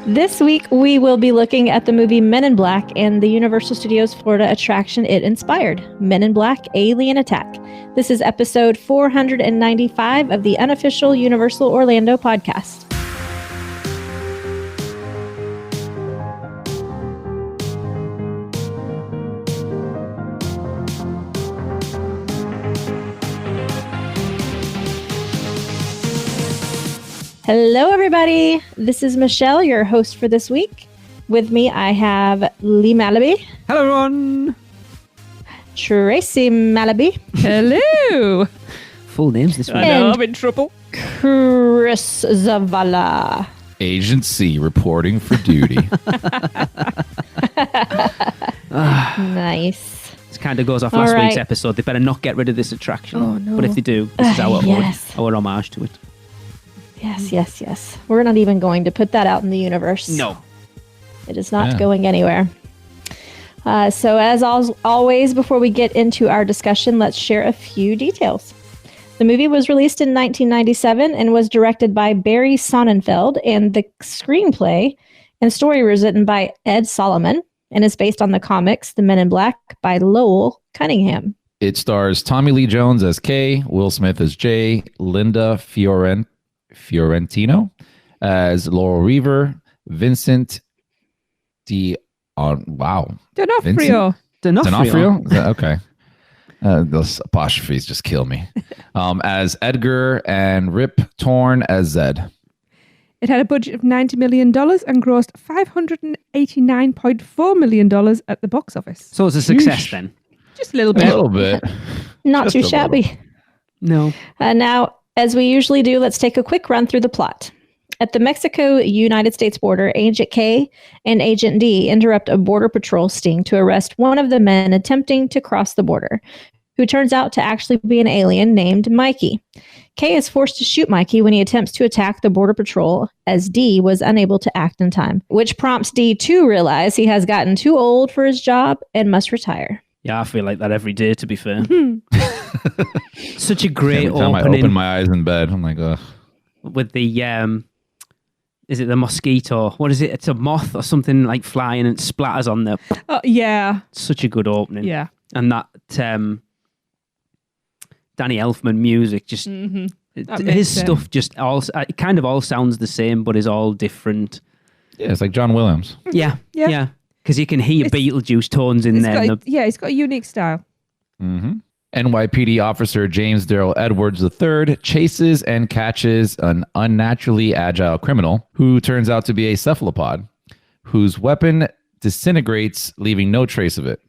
This week, we will be looking at the movie Men in Black and the Universal Studios Florida attraction it inspired, Men in Black: Alien Attack. This is episode 495 of the Unofficial Universal Orlando podcast. Hello, everybody. This is Michelle, your host for this week. With me, I have Lee Malaby. Hello, everyone. Tracy Malaby. Hello. Full names this week. I know, I'm in trouble. Chris Zavala. Agent C reporting for duty. Nice. This kind of goes off last week's episode. They better not get rid of this attraction. Oh, no. But if they do, this is our homage to it. Yes. We're not even going to put that out in the universe. No. It is not going anywhere. So as always, before we get into our discussion, let's share a few details. The movie was released in 1997 and was directed by Barry Sonnenfeld, and the screenplay and story was written by Ed Solomon and is based on the comics The Men in Black by Lowell Cunningham. It stars Tommy Lee Jones as K, Will Smith as J, Linda Fiorentino as Laurel Reaver, Vincent D'Onofrio. Is that okay? Those apostrophes just kill me. As Edgar and Rip Torn as Zed. It had a budget of $90 million and grossed $589.4 million at the box office. So it's a success then? Just a little bit. A little bit. Not too shabby. No. Now, as we usually do, let's take a quick run through the plot. At the Mexico-United States border, Agent K and Agent D interrupt a border patrol sting to arrest one of the men attempting to cross the border, who turns out to actually be an alien named Mikey. K is forced to shoot Mikey when he attempts to attack the border patrol, as D was unable to act in time, which prompts D to realize he has gotten too old for his job and must retire. Yeah, I feel like that every day, to be fair. Such a great Every time opening. I open my eyes in bed, I'm like, ugh. With the, is it the mosquito? What is it? It's a moth or something like flying and splatters on there. Oh, yeah. Such a good opening. Yeah. And that Danny Elfman music, just his stuff just it kind of all sounds the same, but is all different. Yeah, it's like John Williams. Yeah. Because you can hear Beetlejuice tones in there. He's got a unique style. Mm-hmm. NYPD officer James Darrell Edwards III chases and catches an unnaturally agile criminal who turns out to be a cephalopod, whose weapon disintegrates, leaving no trace of it.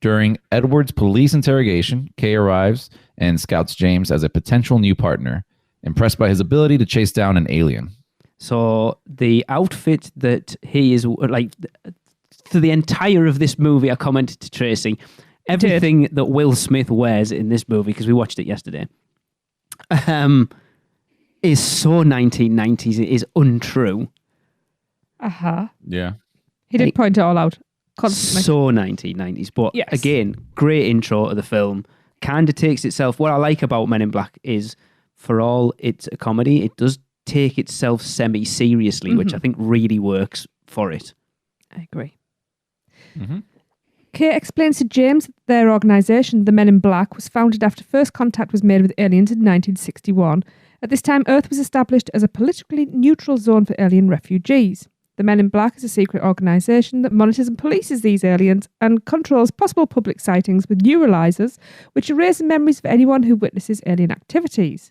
During Edwards' police interrogation, Kay arrives and scouts James as a potential new partner, impressed by his ability to chase down an alien. So the outfit that he is like, for the entire of this movie, I commented to Tracy, everything that Will Smith wears in this movie, because we watched it yesterday, is so 1990s, it is untrue. Yeah. He did point it all out constantly. So 1990s. But again, great intro to the film. Kind of takes itself... What I like about Men in Black is, for all it's a comedy, it does take itself semi-seriously, which I think really works for it. I agree. Mm-hmm. Kay explains to James that their organisation, the Men in Black, was founded after first contact was made with aliens in 1961. At this time, Earth was established as a politically neutral zone for alien refugees. The Men in Black is a secret organisation that monitors and polices these aliens and controls possible public sightings with neuralizers, which erase memories for anyone who witnesses alien activities.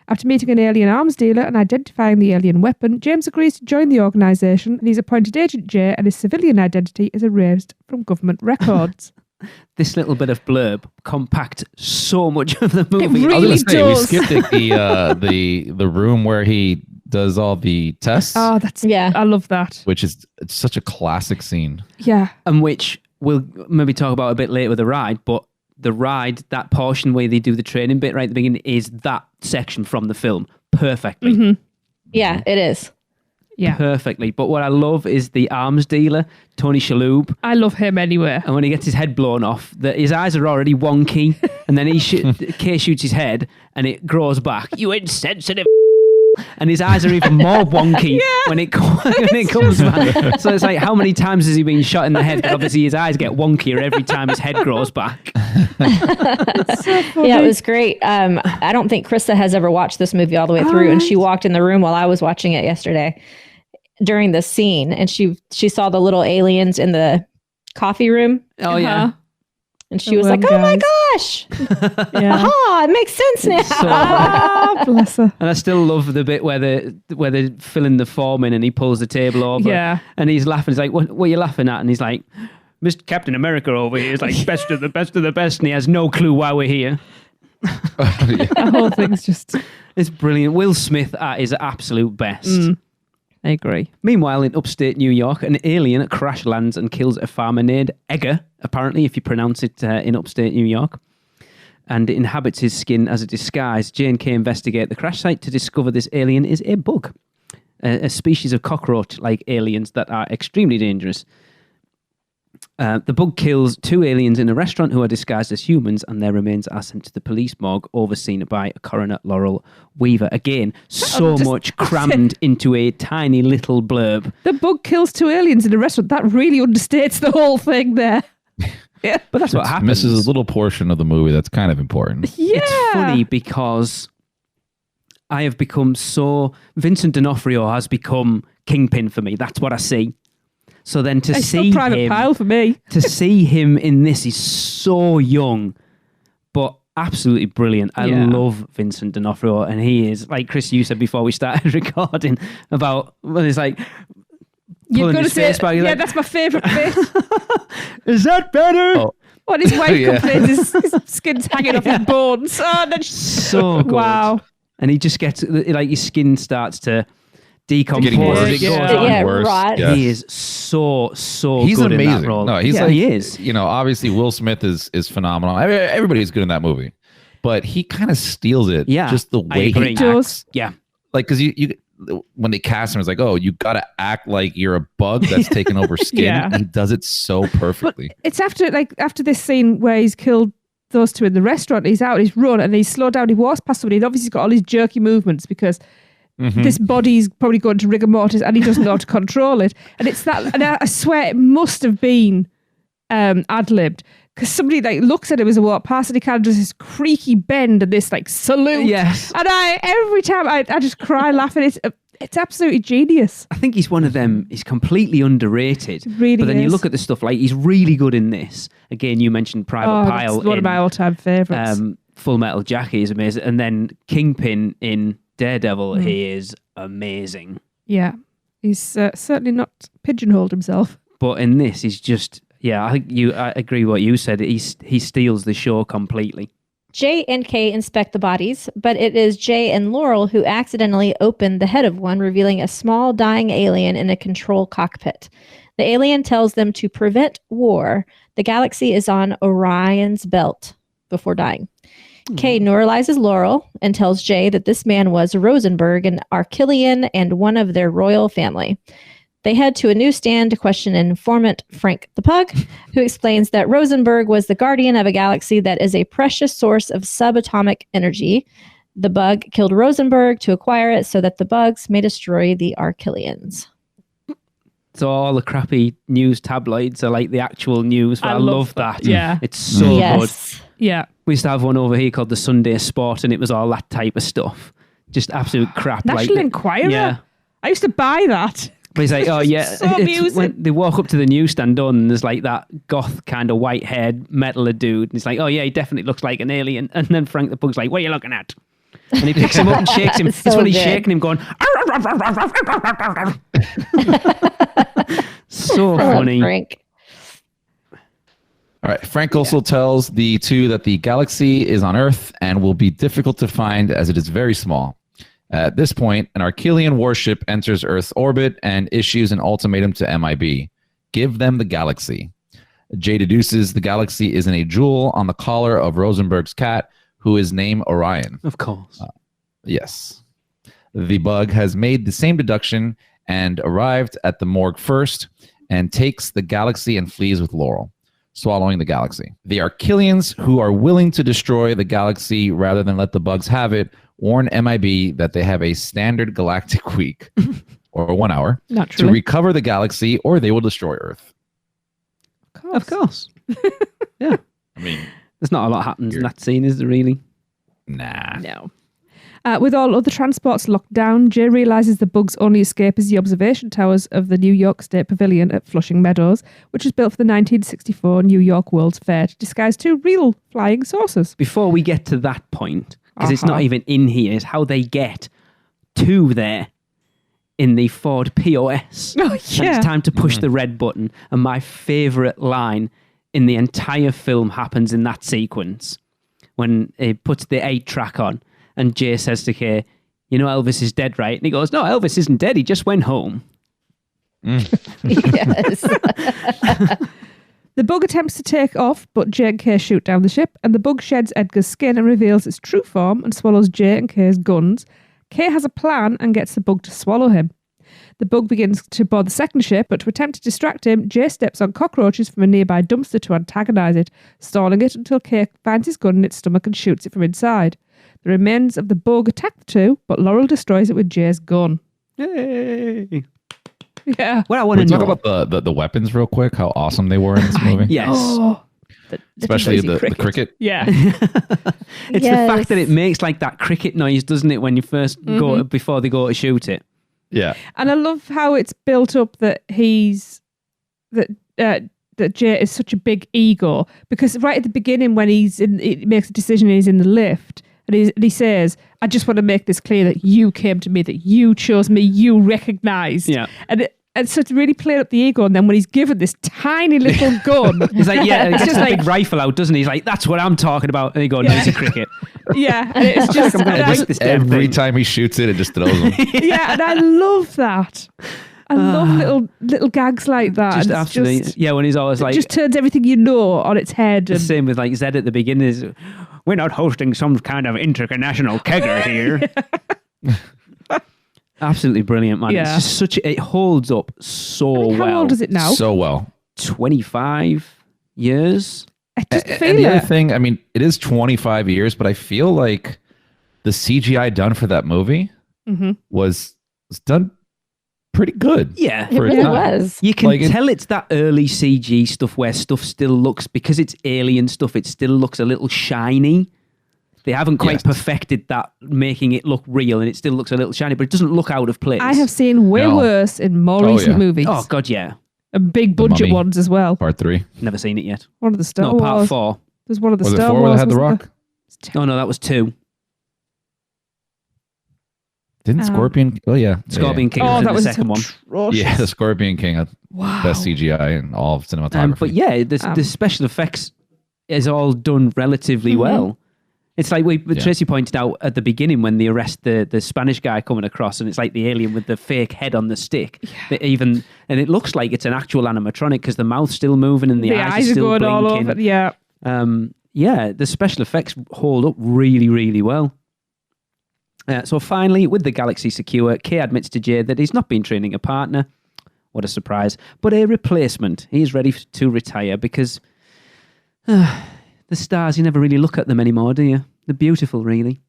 After meeting an alien arms dealer and identifying the alien weapon, James agrees to join the organisation, and he's appointed Agent J, and his civilian identity is erased from government records. This little bit of blurb compact so much of the movie. It really I was going to say, does. we skipped the room where he does all the tests. Oh, I love that. Which is such a classic scene. Yeah. And which we'll maybe talk about a bit later with the ride, but the ride, that portion where they do the training bit right at the beginning, is that section from the film perfectly. Mm-hmm. Yeah, it is. Yeah. Perfectly. But what I love is the arms dealer, Tony Shalhoub. I love him anywhere. And when he gets his head blown off, his eyes are already wonky, and then Kay shoots his head, and it grows back. You insensitive. and his eyes are even more wonky when it comes back. So it's like, how many times has he been shot in the head? Because obviously his eyes get wonkier every time his head grows back. Yeah, it was great. I don't think Krista has ever watched this movie all the way through, and she walked in the room while I was watching it yesterday during the scene, and she saw the little aliens in the coffee room. Oh yeah. And she was like, "Oh my gosh, it makes sense now." Bless her. And I still love the bit where they're filling the form in, and he pulls the table over, and he's laughing. He's like, "What are you laughing at?" And he's like, "Mr. Captain America over here is like best of the best of the best," and he has no clue why we're here. The whole thing's just... It's brilliant. Will Smith at his absolute best. I agree. Meanwhile, in upstate New York, an alien crash lands and kills a farmer named Egger, apparently, if you pronounce it in upstate New York, and inhabits his skin as a disguise. J&K investigate the crash site to discover this alien is a bug, a species of cockroach-like aliens that are extremely dangerous. The bug kills 2 aliens in a restaurant who are disguised as humans, and their remains are sent to the police morgue, overseen by coroner Laurel Weaver. Again, so much crammed into a tiny little blurb. The bug kills 2 aliens in a restaurant. That really understates the whole thing there. Yeah, but that's what happens. Misses a little portion of the movie that's kind of important. Yeah. It's funny because I have become Vincent D'Onofrio has become Kingpin for me. That's what I see. So then to see Private Pile for me. To see him in this, he's so young, but absolutely brilliant. I love Vincent D'Onofrio, and he is, like Chris, you said before we started recording about when it's like you've got to say, that's my favourite bit. Is that better? Oh. When his wife complains, his skin's hanging off his bones. Oh, that's so good. Wow. And he just gets like his skin starts to decompose as it goes on. Worse. Right. Yes. He is so he's good amazing. in that role. No, he is. You know, obviously Will Smith is phenomenal. Everybody's good in that movie, but he kind of steals it. Yeah, just the way he acts. Yeah, like because you when they cast him, it's like, oh, you got to act like you're a bug that's taken over skin. And he does it so perfectly. But it's after this scene where he's killed those 2 in the restaurant. He's out, he's run, and he's slowed down. He walks past somebody, and obviously he's got all these jerky movements because. This body's probably going to rigor mortis and he doesn't know how to control it. And it's that, and I swear it must have been ad-libbed because somebody like looks at him as a walk past and he kind of does this creaky bend and this like salute. Yes. And every time I just cry laughing. It's absolutely genius. I think he's one of them. He's completely underrated. Really but then is. You look at the stuff like he's really good in this. Again, you mentioned Private Pile. That's one of my all-time favourites. Full Metal Jacket is amazing. And then Kingpin in Daredevil, he is amazing. Yeah, he's certainly not pigeonholed himself. But in this, he's just, I agree with what you said. He steals the show completely. Jay and Kay inspect the bodies, but it is Jay and Laurel who accidentally open the head of one, revealing a small dying alien in a control cockpit. The alien tells them to prevent war. The galaxy is on Orion's belt before dying. Kay neuralizes Laurel and tells Jay that this man was Rosenberg, an Archilian and one of their royal family. They head to a newsstand to question informant Frank the Pug, who explains that Rosenberg was the guardian of a galaxy that is a precious source of subatomic energy. The bug killed Rosenberg to acquire it so that the bugs may destroy the Archilians. So all the crappy news tabloids are like the actual news. I love that. Yeah. It's so good. Yeah. We used to have one over here called the Sunday Sport, and it was all that type of stuff. Just absolute crap. National Enquirer? Yeah. I used to buy that. But he's like, oh yeah. So amusing. When they walk up to the newsstand and there's like that goth kind of white-haired metaler dude. And he's like, oh yeah, he definitely looks like an alien. And then Frank the Pug's like, what are you looking at? And he picks him up and shakes him. It's when he's shaking him going, so funny. Frank. All right. Frank also tells the 2 that the galaxy is on Earth and will be difficult to find as it is very small. At this point, an Archilian warship enters Earth's orbit and issues an ultimatum to MIB. Give them the galaxy. Jay deduces the galaxy is in a jewel on the collar of Rosenberg's cat, who is named Orion. Of course. Yes. The bug has made the same deduction and arrived at the morgue first and takes the galaxy and flees with Laurel, swallowing the galaxy. The Archilians, who are willing to destroy the galaxy rather than let the bugs have it, warn MIB that they have a standard galactic week or 1 hour Not to true. recover the galaxy or they will destroy Earth. Of course. Yeah. I mean, There's not a lot happens in that scene, is there really? nah. No. With all other transports locked down, Jay realizes the Bug's only escape is the observation towers of the New York State Pavilion at Flushing Meadows, which was built for the 1964 New York World's Fair to disguise two real flying saucers. Before we get to that point, because it's not even in here, is how they get to there in the Ford POS. Oh, And it's time to push the red button. And my favourite line in the entire film happens in that sequence when he puts the 8-track on and Jay says to Kay, you know Elvis is dead, right? And he goes, no, Elvis isn't dead. He just went home. Yes. The Bug attempts to take off, but Jay and Kay shoot down the ship, and the Bug sheds Edgar's skin and reveals its true form and swallows Jay and Kay's guns. Kay has a plan and gets the Bug to swallow him. The Bug begins to board the second ship, but to attempt to distract him, Jay steps on cockroaches from a nearby dumpster to antagonize it, stalling it until Kay finds his gun in its stomach and shoots it from inside. The remains of the Bug attack the two, but Laurel destroys it with Jay's gun. Yay. Yeah. What I want Can to we know. talk about the weapons real quick? How awesome they were in this movie? Yes. Oh, Especially the cricket. yeah. It's the fact that it makes like that cricket noise, doesn't it, when you first go before they go to shoot it? Yeah. And I love how it's built up that that Jay is such a big ego, because right at the beginning when he makes a decision and he's in the lift and he says, I just want to make this clear that you came to me, that you chose me, you recognised. Yeah. And so it's really played up the ego, and then when he's given this tiny little gun, He's like, yeah, he It's gets just a like- big rifle out, doesn't he? He's like, that's what I'm talking about. And he goes, no, it's a cricket. yeah, and it's just, I'm gonna and I- break this damn Every thing. time he shoots it, it just throws him. yeah, and I love that. I love little gags like that. Just and it's absolutely. just- Yeah, when he's always it like, just turns everything you know on its head. the And same with like Zed at the beginning is, we're not hosting some kind of international kegger here. Absolutely brilliant, man. Yeah. It's just it holds up so how well. old is it now? So well. 25 years. I just And feel the other it. thing, I mean, it is 25 years, but I feel like the CGI done for that movie was done pretty good. Yeah. It for its really time. was. You can Like tell it's that early CG stuff where stuff still looks, because it's alien stuff, it still looks a little shiny. They haven't quite Yes. perfected that, making it look real, and it still looks a little shiny, but it doesn't look out of place. I have seen way No. worse in more Oh, recent yeah. movies. Oh, God, yeah. And big The budget Mummy. ones as well. Part 3. Never seen it yet. One of the Star No, part Wars. 4. There's one of the Was it Star 4 where Wars. they had The wasn't Rock? Oh, no, that was 2. Didn't Scorpion? Oh, yeah. Scorpion King there? was Oh, in that the was second one. atrocious. Yeah, the Scorpion King had Wow. best CGI in all of cinematography. But yeah, the special effects is all done relatively well. It's like Tracy pointed out at the beginning when they arrest the Spanish guy coming across, and it's like the alien with the fake head on the stick. And it looks like it's an actual animatronic because the mouth's still moving and the eyes are still going all blinking. over. Yeah. Yeah, the special effects hold up really, really well. So finally, with the galaxy secure, Kay admits to Jay that he's not been training a partner. What a surprise. But a replacement. He's ready to retire because the stars, you never really look at them anymore, do you? They're beautiful, really.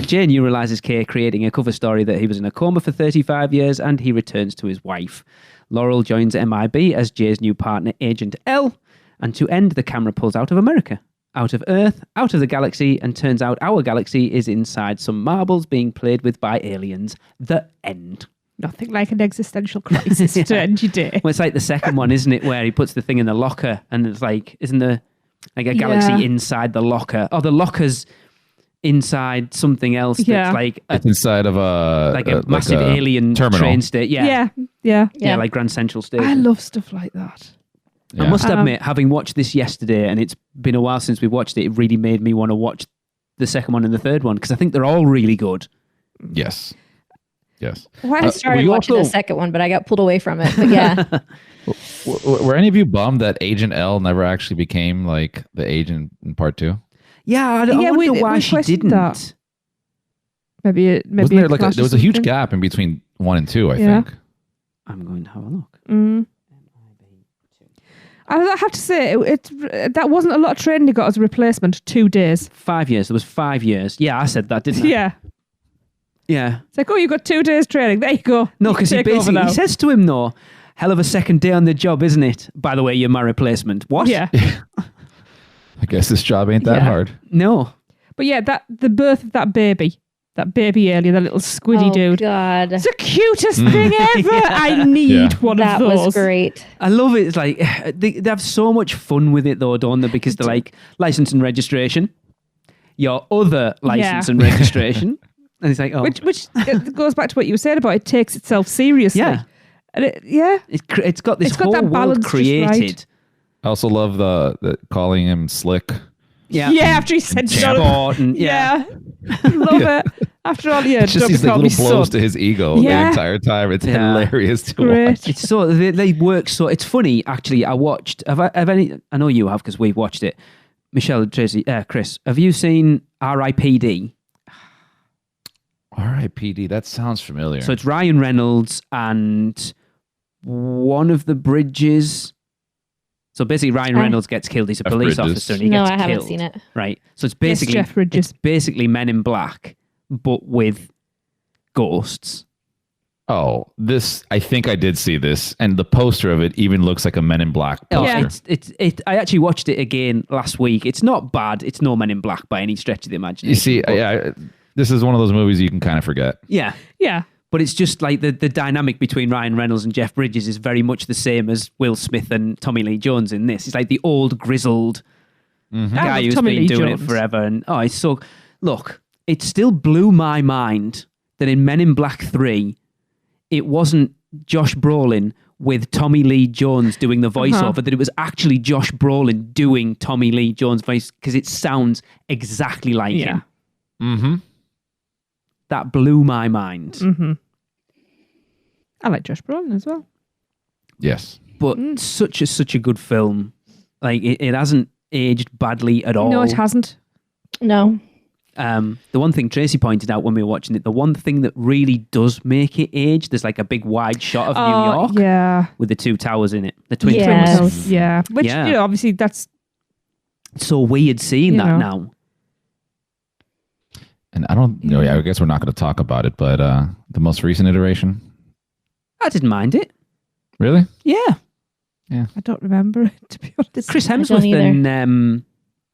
Jay realises Kay creating a cover story that he was in a coma for 35 years and he returns to his wife. Laurel joins MIB as Jay's new partner, Agent L. And to end, the camera pulls out of America, out of Earth, out of the galaxy, and turns out our galaxy is inside some marbles being played with by aliens. The end. Nothing like an existential crisis to end your day. Well, it's like the second one, isn't it, where he puts the thing in the locker and it's like, isn't there like a galaxy inside the locker? Oh, the locker's inside something else that's like it's inside of a massive like a alien terminal. train state. Yeah. Yeah, like Grand Central Station. I love stuff like that. Yeah. I must admit, having watched this yesterday, and it's been a while since we watched it, it really made me want to watch the second one and the third one because I think they're all really good. Yes. Why I started watching the second one, but I got pulled away from it. But yeah. Were any of you bummed that Agent L never actually became like the agent in part 2? Yeah, I wonder why we she questioned didn't. that. Maybe Wasn't there like clash there or was a huge something? gap in between 1 and 2, I Yeah. think. I'm going to have a look. I have to say, that wasn't a lot of training he got as a replacement. 2 days. 5 years. There was 5 years. Yeah, I said that, didn't I? Yeah. Yeah. It's like, oh, you got 2 days training. There you go. No, because he says to him, though, hell of a second day on the job, isn't it? By the way, you're my replacement. What? Yeah. I guess this job ain't that hard. No. But yeah, the birth of that baby alien, that little squiddy dude. God. It's the cutest thing ever. I need one That of those. was great. I love it. It's like, they have so much fun with it, though, don't they? Because they're like, license and registration, your other license and registration. And it's like, oh. Which it goes back to what you were saying about it takes itself seriously. Yeah. And It's got this whole that world balance just created. right. I also love the calling him Slick. Yeah. Yeah, after he said Sport and, yeah. Love it. After all, It's just these like, little blows to his ego the entire time. It's hilarious to watch. It's so they work so. It's funny actually. I watched. I know you have because we've watched it. Michelle, Tracy, Chris, have you seen R.I.P.D.? R.I.P.D. That sounds familiar. So it's Ryan Reynolds and one of the bridges. So basically, Ryan Reynolds gets killed. He's a police officer, and he gets killed. I haven't seen it. Right. So it's basically Jeff Bridges. It's basically Men in Black, but with ghosts. Oh, I think I did see this, and the poster of it even looks like a Men in Black poster. Yeah. I actually watched it again last week. It's not bad. It's no Men in Black by any stretch of the imagination. You see, this is one of those movies you can kind of forget. Yeah. Yeah. But it's just like the dynamic between Ryan Reynolds and Jeff Bridges is very much the same as Will Smith and Tommy Lee Jones in this. It's like the old grizzled guy who's been doing it forever. And it's so... Look, it still blew my mind that in Men in Black 3, it wasn't Josh Brolin with Tommy Lee Jones doing the voiceover, that it was actually Josh Brolin doing Tommy Lee Jones' voice because it sounds exactly like him. Mm-hmm. That blew my mind. Mm-hmm. I like Josh Brolin as well. Yes. But such a good film. Like, it hasn't aged badly at all. No, it hasn't. No. The one thing Tracy pointed out when we were watching it, the one thing that really does make it age, there's like a big wide shot of New York with the two towers in it. The Twin Towers. Yeah. Which, obviously that's... It's so weird seeing that now. And I guess we're not going to talk about it, but the most recent iteration? I didn't mind it. Really? Yeah. I don't remember it, to be honest. Chris Hemsworth and... and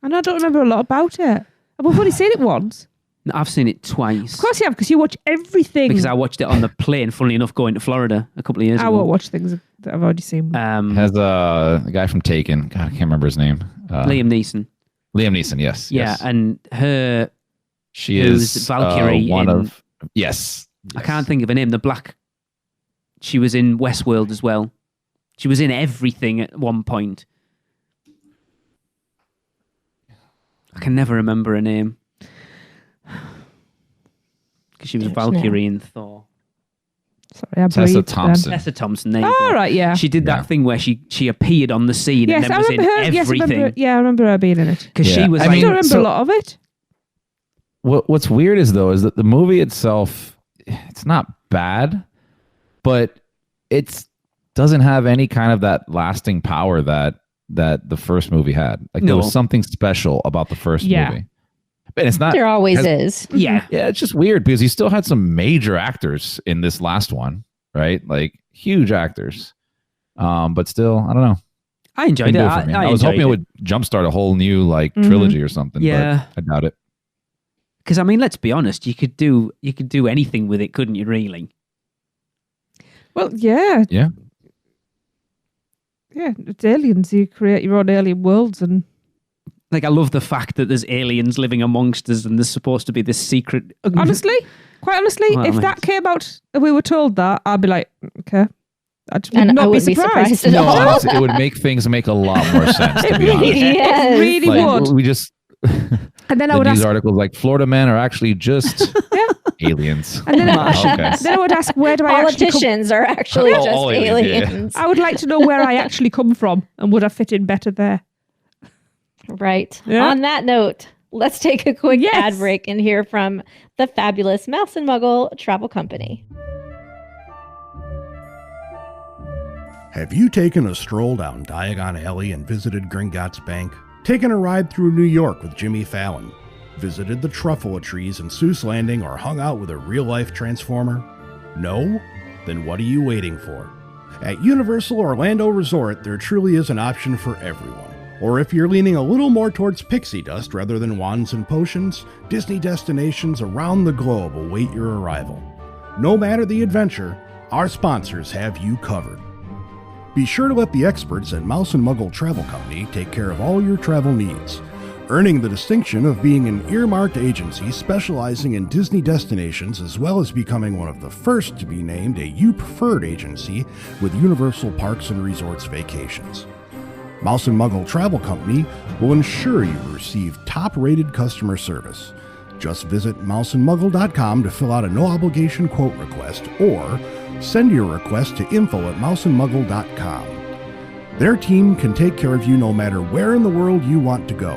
I don't remember a lot about it. We've only seen it once. No, I've seen it twice. Of course you have, because you watch everything. Because I watched it on the plane, funnily enough, going to Florida a couple of years ago. I won't watch things that I've already seen. Has the guy from Taken. God, I can't remember his name. Liam Neeson. Liam Neeson, yes. Yeah, yes. and her... She is Valkyrie Yes. I can't think of her name. The black... She was in Westworld as well. She was in everything at one point. I can never remember her name. Because she was Valkyrie in Thor. Sorry, I Tessa Thompson. Tessa Thompson, there you go. Oh, right, yeah. She did that thing where she appeared on the scene and then was in everything. I remember her being in it. Because she was I don't remember a lot of it. What's weird is that the movie itself, it's not bad, but it doesn't have any kind of that lasting power that the first movie had. Like there was something special about the first movie. And it's not. There always is. Yeah. Yeah, it's just weird because you still had some major actors in this last one, right? Like huge actors. But still, I don't know. I enjoyed it. I was hoping it would jumpstart a whole new trilogy or something. Yeah. But I doubt it. Because I mean, let's be honest, you could do anything with it, couldn't you? Really? Well, yeah. Yeah. Yeah, it's aliens. You create your own alien worlds, and like I love the fact that there's aliens living amongst us, and there's supposed to be this secret. Honestly, quite honestly, if that came out and we were told that, I'd be like, okay. I wouldn't be surprised at all. Honestly, it would make things make a lot more sense. To be honest, it really would. We just and then I would news ask, articles like Florida men are actually just aliens. And then, then I would ask, where do politicians are actually just aliens? I would like to know where I actually come from, and would I fit in better there? Right. Yeah. On that note, let's take a quick ad break and hear from the fabulous Mouse and Muggle Travel Company. Have you taken a stroll down Diagon Alley and visited Gringotts Bank? Taken a ride through New York with Jimmy Fallon? Visited the Truffalo trees in Seuss Landing or hung out with a real-life Transformer? No? Then what are you waiting for? At Universal Orlando Resort, there truly is an option for everyone. Or if you're leaning a little more towards pixie dust rather than wands and potions, Disney destinations around the globe await your arrival. No matter the adventure, our sponsors have you covered. Be sure to let the experts at Mouse and Muggle Travel Company take care of all your travel needs, earning the distinction of being an earmarked agency specializing in Disney destinations, as well as becoming one of the first to be named a U Preferred agency with Universal Parks and Resorts Vacations. Mouse and Muggle Travel Company will ensure you receive top-rated customer service. Just visit mouseandmuggle.com to fill out a no-obligation quote request, or send your request to info@mouseandmuggle.com. Their team can take care of you no matter where in the world you want to go.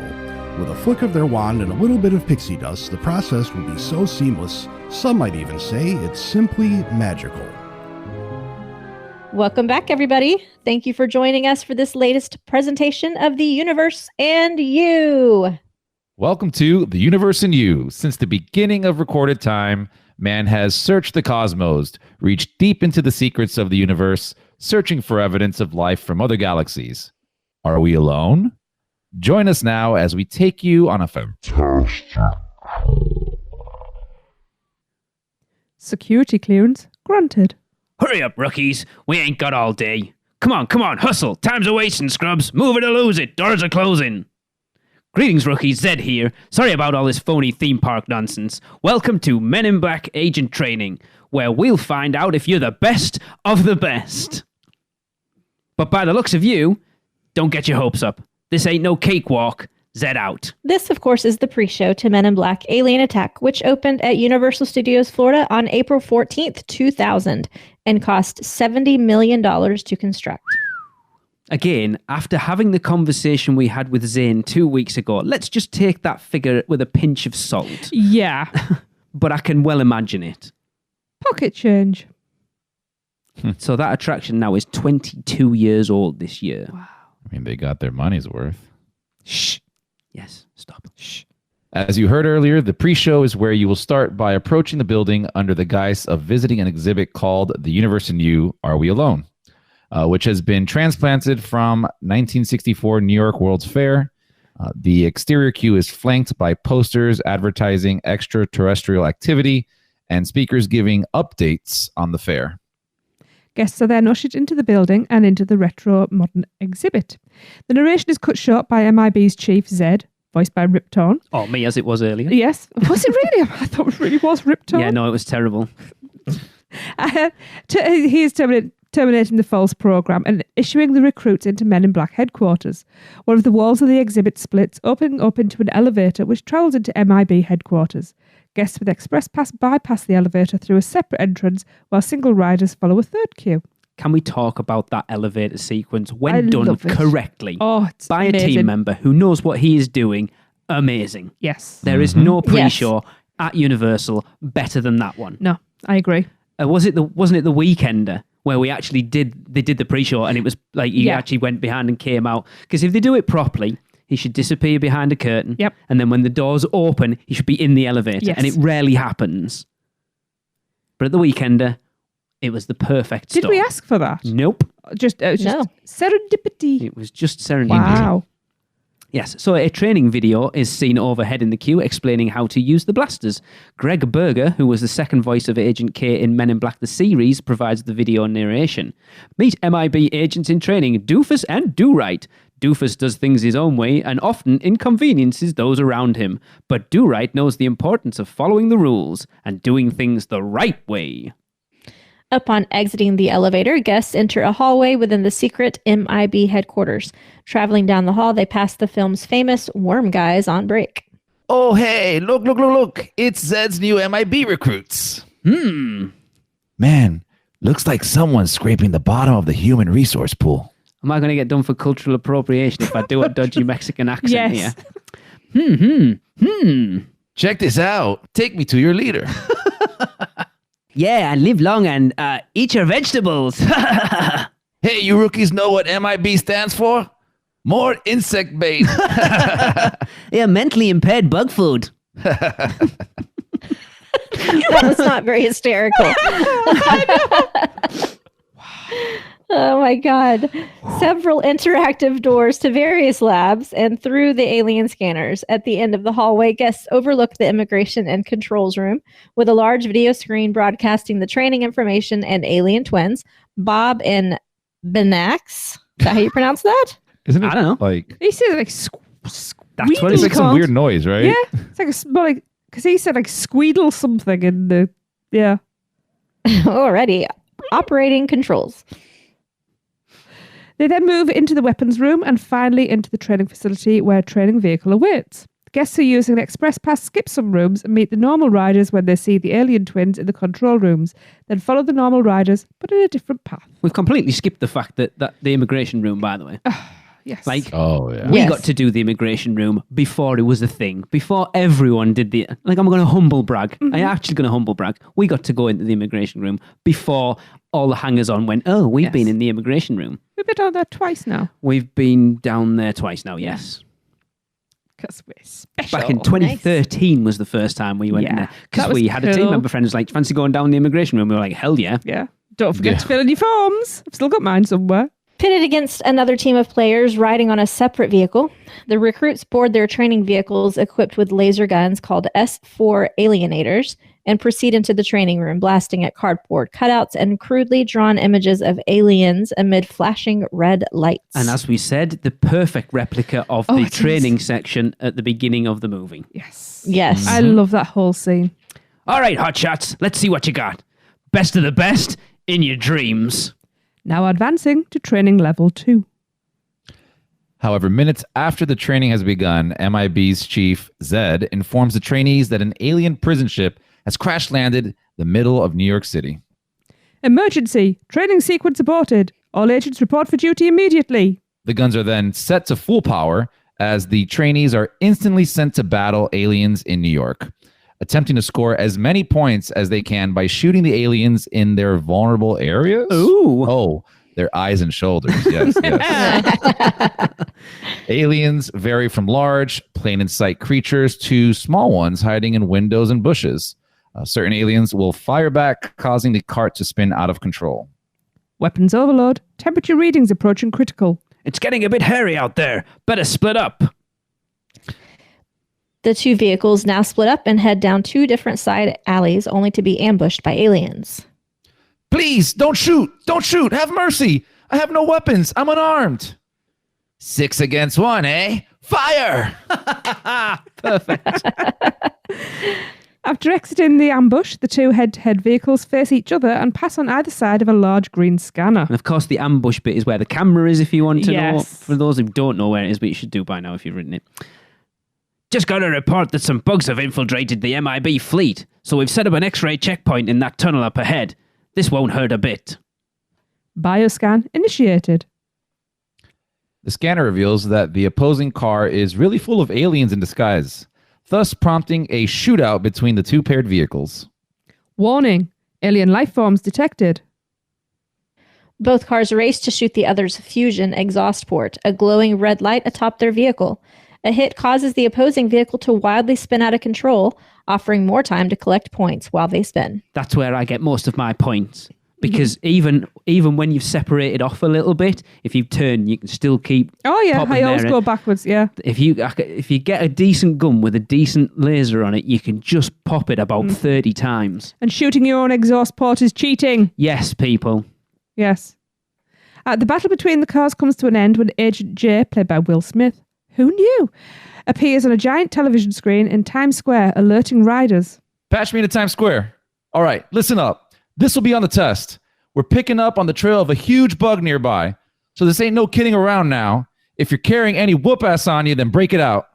With a flick of their wand and a little bit of pixie dust, the process will be so seamless, some might even say it's simply magical. Welcome back, everybody. Thank you for joining us for this latest presentation of the Universe and You. Welcome to The Universe and You. Since the beginning of recorded time, man has searched the cosmos, reached deep into the secrets of the universe, searching for evidence of life from other galaxies. Are we alone? Join us now as we take you on a fantastic... Security clearance granted. Hurry up, rookies. We ain't got all day. Come on, hustle. Time's a-wasting, scrubs. Move it or lose it. Doors are closing. Greetings, rookies. Zed here. Sorry about all this phony theme park nonsense. Welcome to Men in Black Agent Training, where we'll find out if you're the best of the best. But by the looks of you, don't get your hopes up. This ain't no cakewalk. Zed out. This, of course, is the pre-show to Men in Black Alien Attack, which opened at Universal Studios Florida on April 14th, 2000, and cost $70 million to construct. Again, after having the conversation we had with Zane 2 weeks ago, let's just take that figure with a pinch of salt. Yeah. But I can well imagine it. Pocket change. So that attraction now is 22 years old this year. Wow. I mean, they got their money's worth. Shh. Yes, stop. Shh. As you heard earlier, the pre-show is where you will start by approaching the building under the guise of visiting an exhibit called The Universe and You, Are We Alone? Which has been transplanted from 1964 New York World's Fair. The exterior queue is flanked by posters advertising extraterrestrial activity and speakers giving updates on the fair. Guests are then ushered into the building and into the retro modern exhibit. The narration is cut short by MIB's chief, Zed, voiced by Rip Torn. Oh, me as it was earlier. Yes. Was it really? I thought it really was Rip Torn. Yeah, no, it was terrible. He is terminating the false program and issuing the recruits into Men in Black headquarters. One of the walls of the exhibit splits, opening up into an elevator which travels into MIB headquarters. Guests with express pass bypass the elevator through a separate entrance, while single riders follow a third queue. Can we talk about that elevator sequence when done correctly by a amazing team member who knows what he is doing? Amazing. Yes. There is no pre-show at Universal better than that one. No, I agree. Wasn't it the Weekender where we actually did the pre-show and it was like he actually went behind and came out? Because if they do it properly, he should disappear behind a curtain. Yep. And then when the doors open, he should be in the elevator. Yes. And it rarely happens. But at the Weekender, it was the perfect Did storm. we ask for that? Nope. It was just serendipity. It was just serendipity. Wow. Yes, so a training video is seen overhead in the queue explaining how to use the blasters. Greg Berger, who was the second voice of Agent K in Men in Black the series, provides the video narration. Meet MIB agents in training, Doofus and Do-Right. Doofus does things his own way and often inconveniences those around him, but Do-Right knows the importance of following the rules and doing things the right way. Upon exiting the elevator, guests enter a hallway within the secret MIB headquarters. Traveling down the hall, they pass the film's famous worm guys on break. Oh, hey, look. It's Zed's new MIB recruits. Man, looks like someone's scraping the bottom of the human resource pool. Am I going to get done for cultural appropriation if I do a dodgy Mexican accent Yes. here? Check this out. Take me to your leader. Yeah, and live long and eat your vegetables. Hey, you rookies know what MIB stands for? More insect bait. Yeah, mentally impaired bug food. That was not very hysterical. Oh my God. Several interactive doors to various labs and through the alien scanners. At the end of the hallway, guests overlook the immigration and controls room with a large video screen broadcasting the training information and alien twins, Bob and Benax. Is that how you pronounce that? Isn't it? I don't know. Like, He said like That's what squeedle it's like some weird noise, right? Yeah, it's like because he said like squeedle something in the Already operating controls. They then move into the weapons room and finally into the training facility where a training vehicle awaits. Guests who are using an express pass skip some rooms and meet the normal riders when they see the alien twins in the control rooms, then follow the normal riders, but in a different path. We've completely skipped the fact that the immigration room, by the way. Yes. Like, Oh, yeah. we Yes. got to do the immigration room before it was a thing. Before everyone did the... Like, I'm going to humble brag. I'm actually going to humble brag. We got to go into the immigration room before all the hangers-on went, oh, we've Yes. been in the immigration room. We've been down there twice now. We've been down there twice now, yes. Because we're special. Back in 2013 was the first time we went in Yeah, there. Because that was we had a team cool. member friend who's like, fancy going down the immigration room? We were like, hell yeah. Yeah. Don't forget Yeah. to fill in your forms. I've still got mine somewhere. Pitted against another team of players riding on a separate vehicle, the recruits board their training vehicles equipped with laser guns called S4 alienators and proceed into the training room, blasting at cardboard cutouts and crudely drawn images of aliens amid flashing red lights. And as we said, the perfect replica of Oh, the it is. training section at the beginning of the movie. Yes. Yes. I love that whole scene. All right, hotshots, let's see what you got. Best of the best in your dreams. Now advancing to training level 2. However, minutes after the training has begun, MIB's chief, Zed, informs the trainees that an alien prison ship has crash landed the middle of New York City. Emergency! Training sequence aborted. All agents report for duty immediately. The guns are then set to full power as the trainees are instantly sent to battle aliens in New York, attempting to score as many points as they can by shooting the aliens in their vulnerable areas. Ooh. Oh, their eyes and shoulders. Yes, yes. Aliens vary from large, plain-in-sight creatures to small ones hiding in windows and bushes. Certain aliens will fire back, causing the cart to spin out of control. Weapons overload. Temperature readings approaching critical. It's getting a bit hairy out there. Better split up. The two vehicles now split up and head down two different side alleys, only to be ambushed by aliens. Please, don't shoot! Don't shoot! Have mercy! I have no weapons! I'm unarmed! 6 against 1, eh? Fire! Perfect. After exiting the ambush, the two head-to-head vehicles face each other and pass on either side of a large green scanner. And of course, the ambush bit is where the camera is, if you want to know. Yes. For those who don't know where it is, but you should do by now if you've written it. Just got a report that some bugs have infiltrated the MIB fleet, so we've set up an X-ray checkpoint in that tunnel up ahead. This won't hurt a bit. Bioscan initiated. The scanner reveals that the opposing car is really full of aliens in disguise, thus prompting a shootout between the two paired vehicles. Warning. Alien life forms detected. Both cars race to shoot the other's fusion exhaust port, a glowing red light atop their vehicle. A hit causes the opposing vehicle to wildly spin out of control, offering more time to collect points while they spin. That's where I get most of my points. Because even when you've separated off a little bit, if you turn, you can still keep Oh yeah, popping I always there. go backwards, yeah. If you get a decent gun with a decent laser on it, you can just pop it about 30 times. And shooting your own exhaust port is cheating. Yes, people. Yes. The battle between the cars comes to an end when Agent J, played by Will Smith, who knew, appears on a giant television screen in Times Square, alerting riders. Patch me to Times Square. All right, listen up. This will be on the test. We're picking up on the trail of a huge bug nearby, so this ain't no kidding around now. If you're carrying any whoop-ass on you, then break it out.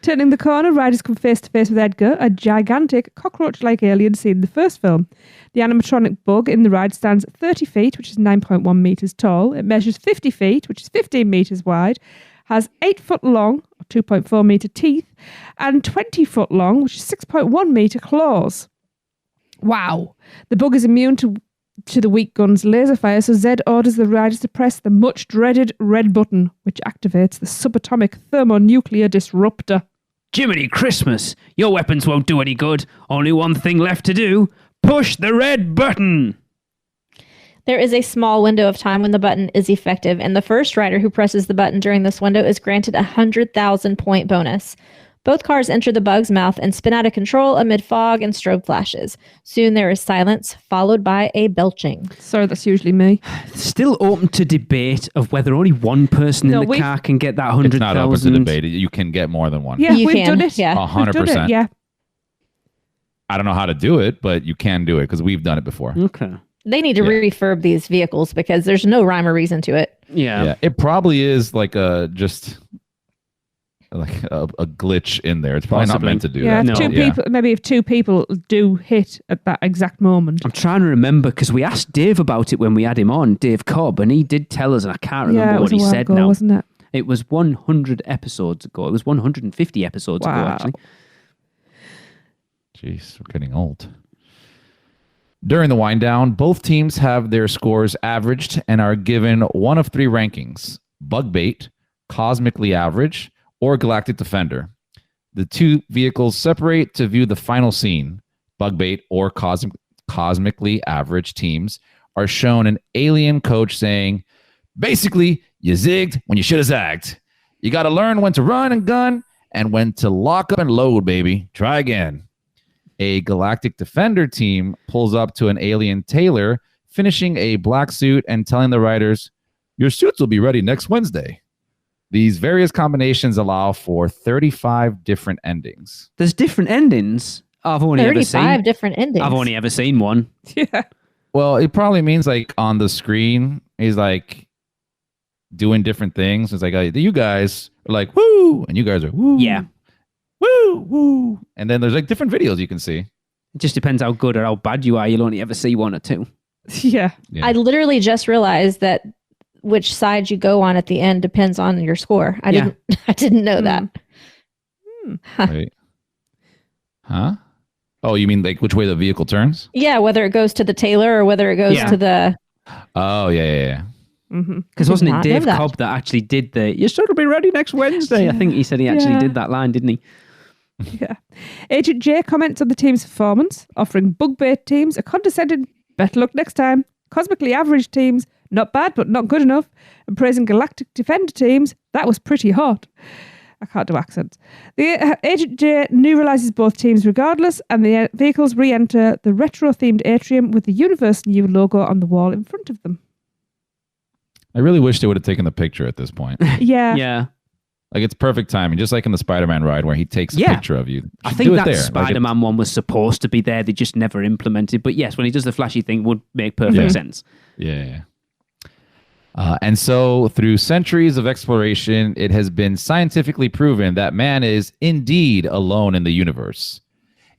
Turning the corner, riders come face to face with Edgar, a gigantic cockroach-like alien seen in the first film. The animatronic bug in the ride stands at 30 feet, which is 9.1 meters tall. It measures 50 feet, which is 15 meters wide, has 8 foot long, or 2.4 meter teeth, and 20 foot long, which is 6.1 meter claws. Wow. The bug is immune to to the weak gun's laser fire, so Zed orders the riders to press the much-dreaded red button, which activates the subatomic thermonuclear disruptor. Jiminy Christmas! Your weapons won't do any good. Only one thing left to do. Push the red button! There is a small window of time when the button is effective, and the first rider who presses the button during this window is granted a 100,000-point bonus. Both cars enter the bug's mouth and spin out of control amid fog and strobe flashes. Soon there is silence, followed by a belching. Sorry, that's usually me. Still open to debate of whether only one person in the car can get that 100,000. It's not open to debate. You can get more than one. Yeah, You we've can, done it. yeah. 100%. Yeah. I don't know how to do it, but you can do it because we've done it before. Okay. They need to refurb these vehicles because there's no rhyme or reason to it. Yeah. It probably is like a glitch in there. It's probably not meant to do Yeah, that. people. Maybe if two people do hit at that exact moment. I'm trying to remember because we asked Dave about it when we had him on, Dave Cobb, and he did tell us, and I can't remember what he said ago, now. Wasn't it? It was 100 episodes ago. It was 150 episodes ago, actually. Jeez, we're getting old. During the wind down, both teams have their scores averaged and are given one of three rankings: Bug Bait, Cosmically Average, or Galactic Defender. The two vehicles separate to view the final scene. Bug Bait or Cosmically Average teams are shown an alien coach saying, basically, you zigged when you should have zagged. You got to learn when to run and gun and when to lock up and load, baby. Try again. A Galactic Defender team pulls up to an alien tailor, finishing a black suit and telling the riders, your suits will be ready next Wednesday. These various combinations allow for 35 different endings. There's different endings. I've only ever seen 35 different endings. I've only ever seen one. Yeah. Well, it probably means like on the screen, he's like doing different things. It's like, you guys are like, woo, and you guys are woo. Yeah. Woo, woo. And then there's like different videos you can see. It just depends how good or how bad you are. You'll only ever see one or two. Yeah. I literally just realized that which side you go on at the end depends on your score. I didn't know that. Wait. Huh? Oh, you mean like which way the vehicle turns? Yeah, whether it goes to the tailor or whether it goes to the... Oh, yeah. Because wasn't it Dave Cobb that actually did the, your suit will be ready next Wednesday? Yeah. I think he said he actually did that line, didn't he? Yeah. Agent J comments on the team's performance, offering bug bait teams a condescending better luck next time, cosmically average teams not bad but not good enough, and praising Galactic Defender teams that was pretty hot. I can't do accents. The Agent J neuralizes both teams regardless, and the vehicles re-enter the retro-themed atrium with the Universe New logo on the wall in front of them. I really wish they would have taken the picture at this point. Yeah. Yeah. Like it's perfect timing, just like in the Spider-Man ride where he takes a picture of you. I think that Spider-Man one was supposed to be there. They just never implemented. But yes, when he does the flashy thing, would make perfect sense. Yeah. And so through centuries of exploration, it has been scientifically proven that man is indeed alone in the universe.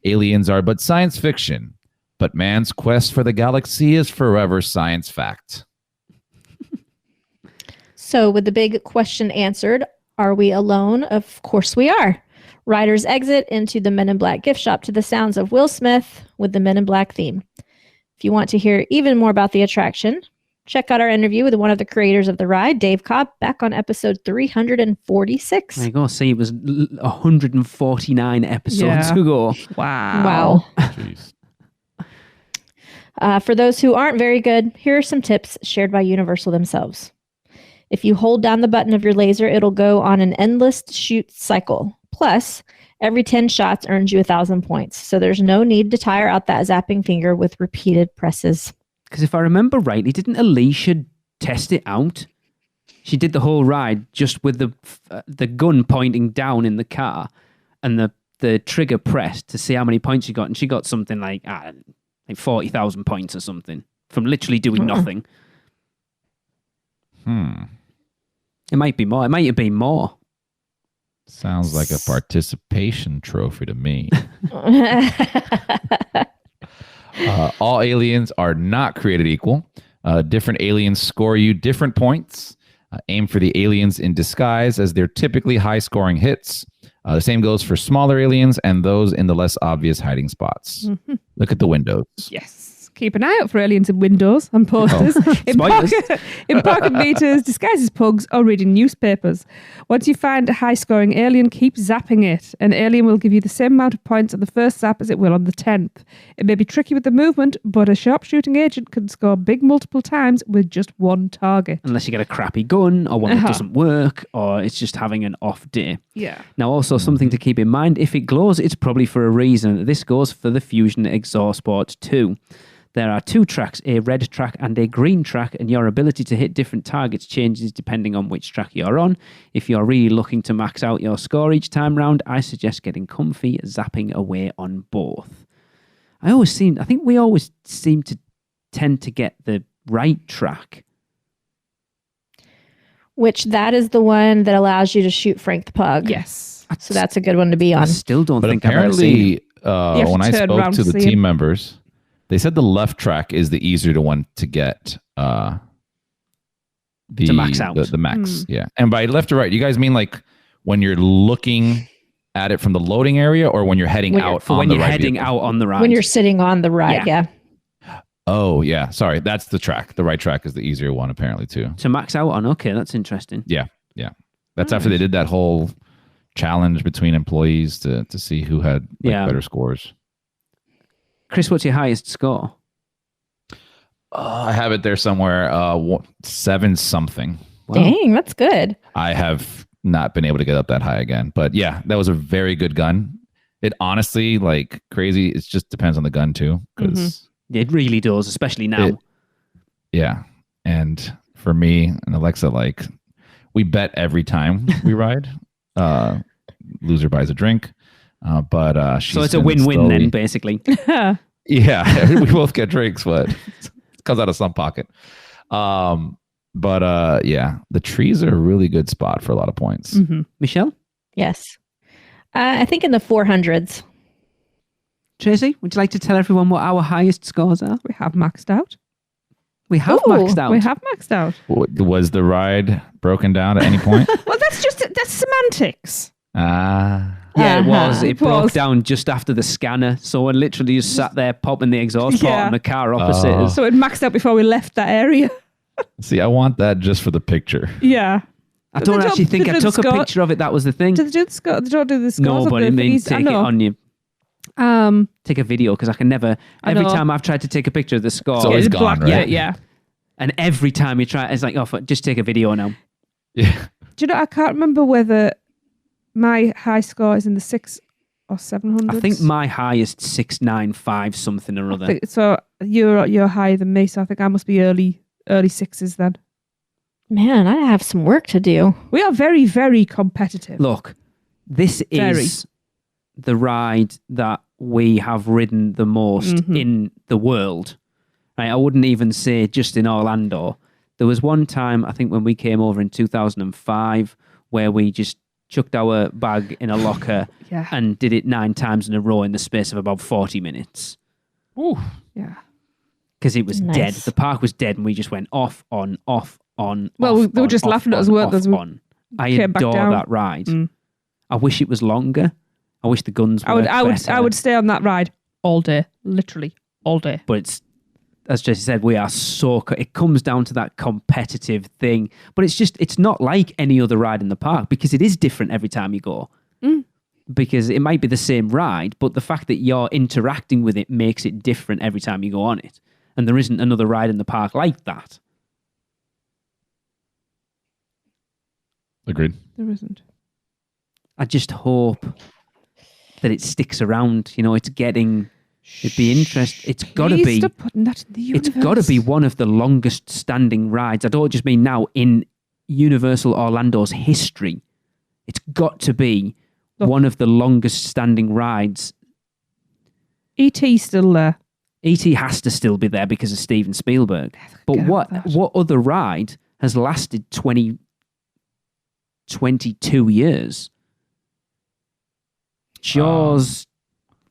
Aliens are but science fiction, but man's quest for the galaxy is forever science fact. So with the big question answered, are we alone? Of course we are. Riders exit into the Men in Black gift shop to the sounds of Will Smith with the Men in Black theme. If you want to hear even more about the attraction, check out our interview with one of the creators of the ride, Dave Cobb, back on episode 346. There you go. See, it was 149 episodes ago. Wow. Jeez. For those who aren't very good, here are some tips shared by Universal themselves. If you hold down the button of your laser, it'll go on an endless shoot cycle. Plus, every 10 shots earns you 1,000 points. So there's no need to tire out that zapping finger with repeated presses. Because if I remember rightly, didn't Alicia test it out? She did the whole ride just with the gun pointing down in the car and the trigger pressed to see how many points she got. And she got something like 40,000 points or something from literally doing nothing. It might be more. It might have been more. Sounds like a participation trophy to me. All aliens are not created equal. Different aliens score you different points. Aim for the aliens in disguise, as they're typically high-scoring hits. The same goes for smaller aliens and those in the less obvious hiding spots. Look at the windows. Yes. Keep an eye out for aliens in windows and posters, in parking meters, disguised as pugs, or reading newspapers. Once you find a high-scoring alien, keep zapping it. An alien will give you the same amount of points on the first zap as it will on the 10th. It may be tricky with the movement, but a sharpshooting agent can score big multiple times with just one target. Unless you get a crappy gun, or one that doesn't work, or it's just having an off day. Yeah. Now, also something to keep in mind, if it glows, it's probably for a reason. This goes for the Fusion Exhaust Port 2. There are 2 tracks, a red track and a green track, and your ability to hit different targets changes depending on which track you're on. If you're really looking to max out your score each time round, I suggest getting comfy, zapping away on both. I think we always seem to tend to get the right track. Which that is the one that allows you to shoot Frank the Pug. Yes. So that's a good one to be on. I still don't think I've ever Apparently, seen when I spoke to the team members, they said the left track is the easier one to get. To max out. The max, yeah. And by left to right, you guys mean like when you're looking at it from the loading area, or when you're heading out on the right? When you're heading out on the ride. When you're sitting on the ride, yeah. Oh, yeah. Sorry, that's the track. The right track is the easier one, apparently, too. To max out on, okay, that's interesting. Yeah. That's after they did that whole challenge between employees to see who had better scores. Chris, what's your highest score? I have it there somewhere. 7 something. Wow. Dang, that's good. I have not been able to get up that high again. But yeah, that was a very good gun. It honestly, like crazy, it just depends on the gun too. Because it really does, especially now. Yeah. And for me and Alexa, like we bet every time we ride. Loser buys a drink. But so it's a win-win then, basically. Yeah, we both get drinks, but it comes out of some pocket. But yeah, the trees are a really good spot for a lot of points. Michelle? Yes. I think in the 400s. Tracy, would you like to tell everyone what our highest scores are? We have maxed out. We have maxed out. We have maxed out. Was the ride broken down at any point? Well, that's semantics. Yeah, it was. It broke down just after the scanner. So I literally just sat there popping the exhaust port on the car opposite us. So it maxed out before we left that area. See, I want that just for the picture. Yeah. I don't actually think I took a picture of it. That was the thing. Did they do the score? They don't do the scores. No, but it means take it on you. Take a video, because I can never. Every time I've tried to take a picture of the score, it's always gone, right? Yeah. And every time you try, it's like, just take a video now. Yeah. Do you know? I can't remember whether my high score is in the 600 or 700. I think my highest 695 something or other. So you're higher than me. So I think I must be early 6s then. Man, I have some work to do. We are very, very competitive. Look, this is the ride that we have ridden the most in the world. Right? I wouldn't even say just in Orlando. There was one time, I think when we came over in 2005, where we just chucked our bag in a locker and did it 9 times in a row in the space of about 40 minutes. Ooh. Yeah. Because it was dead. The park was dead and we just went off, on, off, on. Well, off, they were just on, laughing off, at us, weren't they? on. I adore that ride. I wish it was longer. I wish the guns were better. I would stay on that ride all day. Literally all day. But it's, as Jesse said, we are so... It comes down to that competitive thing. But it's not like any other ride in the park, because it is different every time you go. Because it might be the same ride, but the fact that you're interacting with it makes it different every time you go on it. And there isn't another ride in the park like that. Agreed. There isn't. I just hope that it sticks around. You know, it's getting... It'd be interesting. It's got to be... Stop putting that in the universe. It's got to be one of the longest standing rides. I don't just mean now, in Universal Orlando's history. It's got to be one of the longest standing rides. E.T.'s still there. E.T. has to still be there because of Steven Spielberg. But what other ride has lasted 22 years? Jaws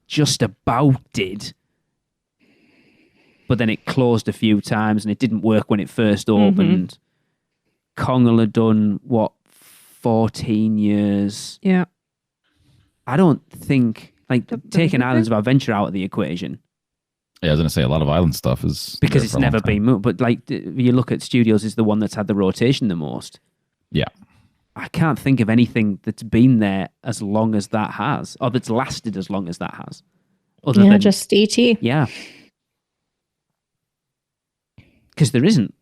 just about did. But then it closed a few times and it didn't work when it first opened. Kong will have done, 14 years? Yeah. I don't think, taking Islands of Adventure out of the equation. Yeah, I was going to say a lot of island stuff is because there it's for a long never time. been moved. But like you look at studios, is the one that's had the rotation the most. Yeah. I can't think of anything that's been there as long as that has, or that's lasted as long as that has. Other than just E.T. yeah, because there isn't.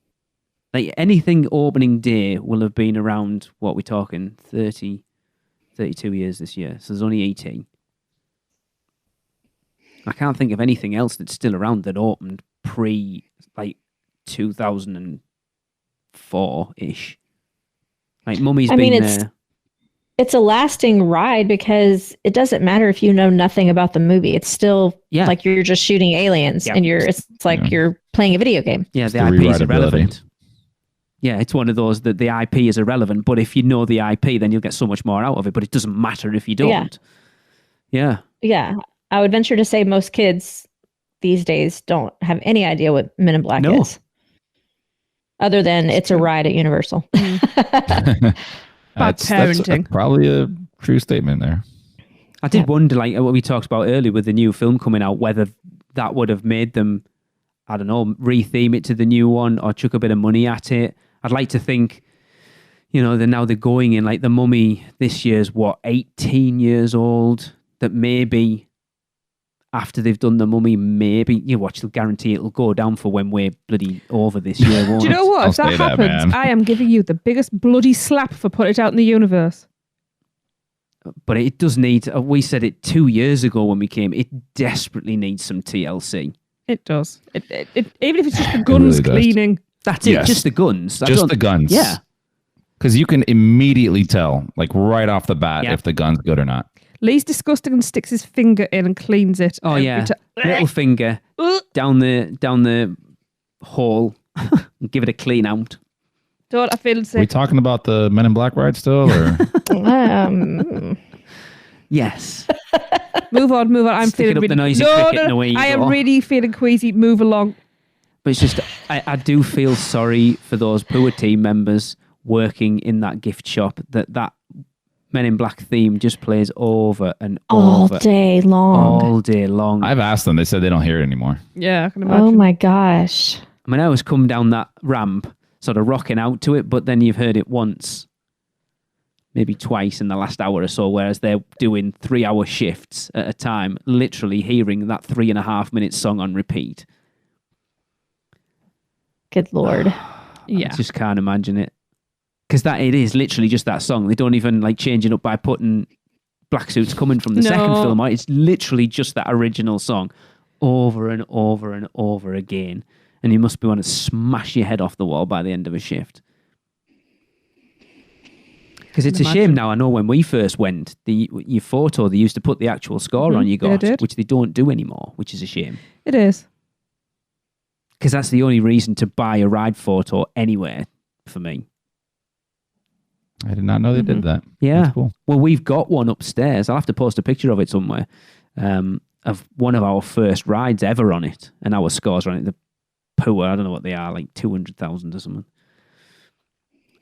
Like anything opening day will have been around, what we're talking, 30, 32 years this year. So there's only 18. I can't think of anything else that's still around that opened pre, like, 2004-ish. Like, Mummy's been there. It's a lasting ride because it doesn't matter if you know nothing about the movie. It's still like you're just shooting aliens and it's like you're playing a video game. Yeah, the IP is irrelevant. Yeah, it's one of those that the IP is irrelevant, but if you know the IP, then you'll get so much more out of it, but it doesn't matter if you don't. Yeah. Yeah. I would venture to say most kids these days don't have any idea what Men in Black is. Other than it's a ride at Universal. That's probably a true statement there. I did wonder, like what we talked about earlier with the new film coming out, whether that would have made them, I don't know, retheme it to the new one or chuck a bit of money at it. I'd like to think, they're going in, like the Mummy this year's 18 years old, that maybe after they've done the Mummy, maybe they'll guarantee it'll go down for when we're bloody over this year. Do you know what? If that happens, I am giving you the biggest bloody slap for putting it out in the universe. But it does need, we said it 2 years ago when we came, it desperately needs some TLC. It does. It even if it's just the guns cleaning. That's it, just the guns. Just the guns. Yeah. Because you can immediately tell, like right off the bat, if the gun's good or not. Lee's disgusting and sticks his finger in and cleans it. Oh yeah, little finger down the hole, and give it a clean out. Don't I feel sick? Are we talking about the Men in Black ride still, or? Yes. Move on. I'm feeling really... I am really feeling queasy. Move along. But it's just, I do feel sorry for those poor team members working in that gift shop. That Men in Black theme just plays over and over. All day long. I've asked them. They said they don't hear it anymore. Yeah, I can imagine. Oh my gosh. I mean, I always come down that ramp, sort of rocking out to it, but then you've heard it once, maybe twice in the last hour or so, whereas they're doing 3-hour shifts at a time, literally hearing that 3.5 minute song on repeat. Good Lord. I just can't imagine it. Because it is literally just that song. They don't even like change it up by putting black suits coming from the second film. Right? It's literally just that original song over and over and over again. And you must be wanting to smash your head off the wall by the end of a shift. Because it's a shame now. I know when we first went, your photo, they used to put the actual score on you got, which they don't do anymore, which is a shame. It is. Because that's the only reason to buy a ride photo anywhere for me. I did not know they did that. Yeah. That's cool. Well, we've got one upstairs. I'll have to post a picture of it somewhere, of one of our first rides ever on it. And our scores are on it. The poor, I don't know what they are, like 200,000 or something.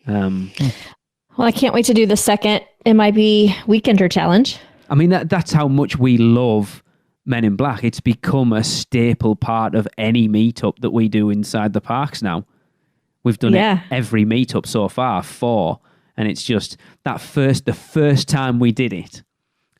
Well, I can't wait to do the second MIB Weekender Challenge. I mean, that's how much we love Men in Black. It's become a staple part of any meetup that we do inside the parks now. We've done it every meetup so far, 4. And it's just the first time we did it.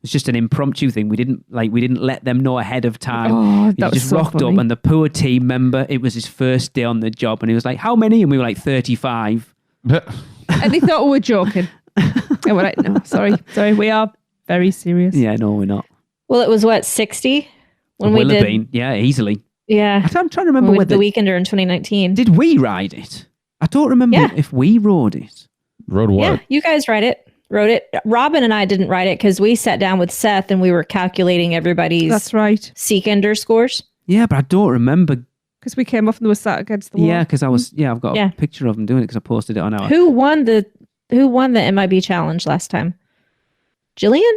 It's just an impromptu thing. We didn't let them know ahead of time. Oh, he just rocked up, and the poor team member, it was his first day on the job, and he was like, "How many?" And we were like, 35. And they thought we were joking. And we're like, "No, sorry, we are very serious." Yeah, no, we're not. Well, it was 60 when we did. Been. Yeah, easily. Yeah, I'm trying to remember whether the Weekender in 2019. Did we ride it? I don't remember if we rode it. Rode what? Yeah, you guys rode it. Robin and I didn't ride it because we sat down with Seth and we were calculating everybody's Seekender scores. Yeah, but I don't remember. Because we came off and we were sat against the wall. Yeah, because I've got a picture of them doing it because I posted it on our... Who won the MIB challenge last time? Jillian?